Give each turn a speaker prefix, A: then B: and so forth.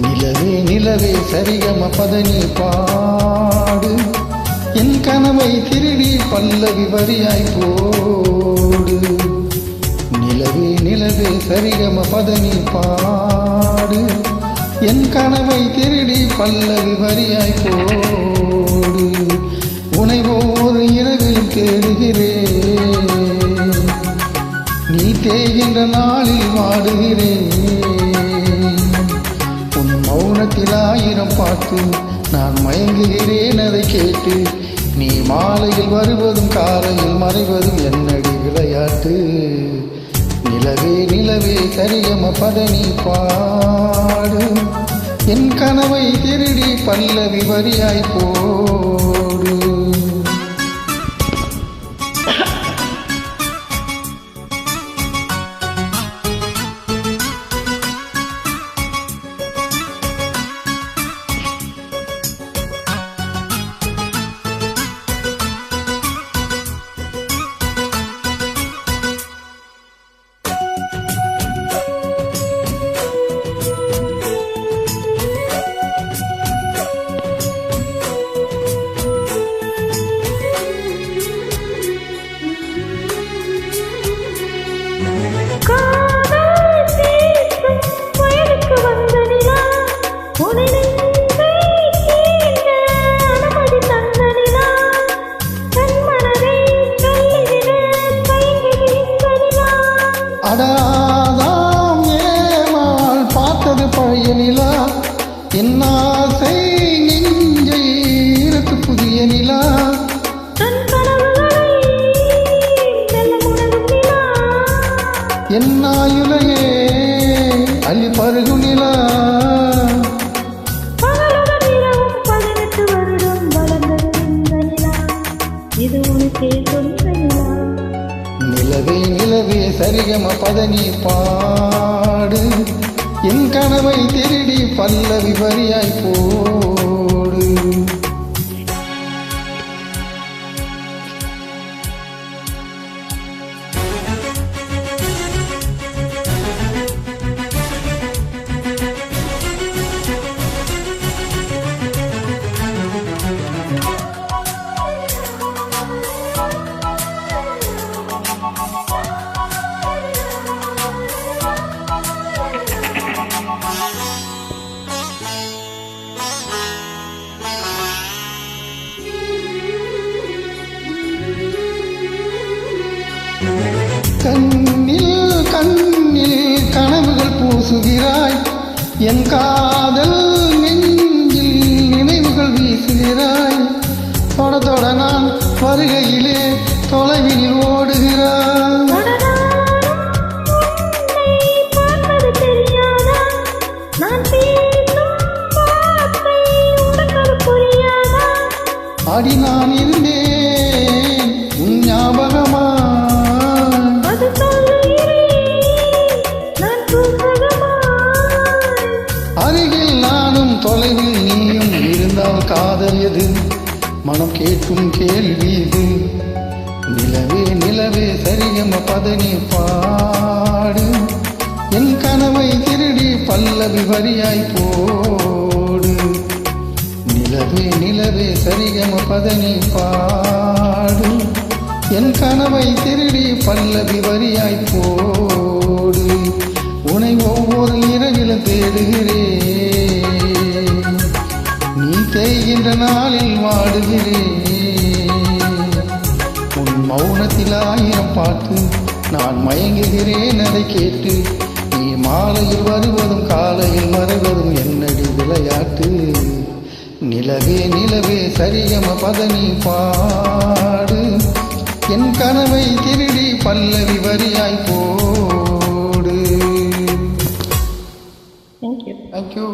A: நிலவே நிலவே சரிகம பதனி பாடு, என் கனவை திருடி பல்லவி வரியாய் போடு. நிலவே நிலவே சரிகம பதனி பாடு, என் கனவை திருடி பல்லவி வரியாய் போடு. உனை ஒவ்வொரு இரவில் தேடுகிறேன், நீ தேகின்ற நாளில் வாடுகிறேன். உன் மௌனத்தில் 1000 பாட்டு நான் மயங்குகிறேன் அதை கேட்டு. நீ மாலையில் வருவதும் காலையில் மறைவதும் என்னடி விளையாட்டு. நிலவே நிலவே சரிகம பதனி பாடு, என் கனவை திருடி பல்லவி வரியாய் போடு. அடாதாம் ஏமாள் பார்த்தது பழைய நிலா, என் ஆசை நெஞ்சை இருக்கு புதிய நிலா. என் ஆயுளையே அள்ளி பருகு நிலா. நிலவே நிலவே சரிகம பதனி பாடு, என் கனவை திருடி பல்லவி வரியாய் போடு. கண்ணில் கண்ணில் கனவுகள் பூசுகிறாய், என் காதல் நெஞ்சில் நினைவுகள் வீசுகிறாய். தொட தொட நான் வருகையிலே தொலைவில் ஓடுகிறாய். அடி நான் இருந்தேன் உன் ஞாபகமா, அருகில் நானும் தொலைவில் நீயும் இருந்தால் காதல் எது? மனம் கேட்கும் கேள்வி இது. நிலவே நிலவே சரிகம பதனி பாடு, என் கனவை திருடி பல்லவி வரியாய் போடு. நிலவே நிலவே சரிகம பதனி பாடு, என் கனவை திருடி பல்லவி வரியாய் போடு. உனை ஒவ்வொரு இரவிலும் தேடுகிறேன், நீ தேய்கின்ற நாளில் வாடுகிறேன். உன் மௌனத்தில் 1000 பாட்டு நான் மயங்குகிறேன் அதை கேட்டு. நீ மாலையில் வருவதும் காலையில் மறைவதும் என்னடி விளையாட்டு. நிலவே நிலவே சரிகம பதனி பாடு, என் கனவை திருடி பல்லவி வரியாய் போடு.
B: Thank you.
A: Thank you.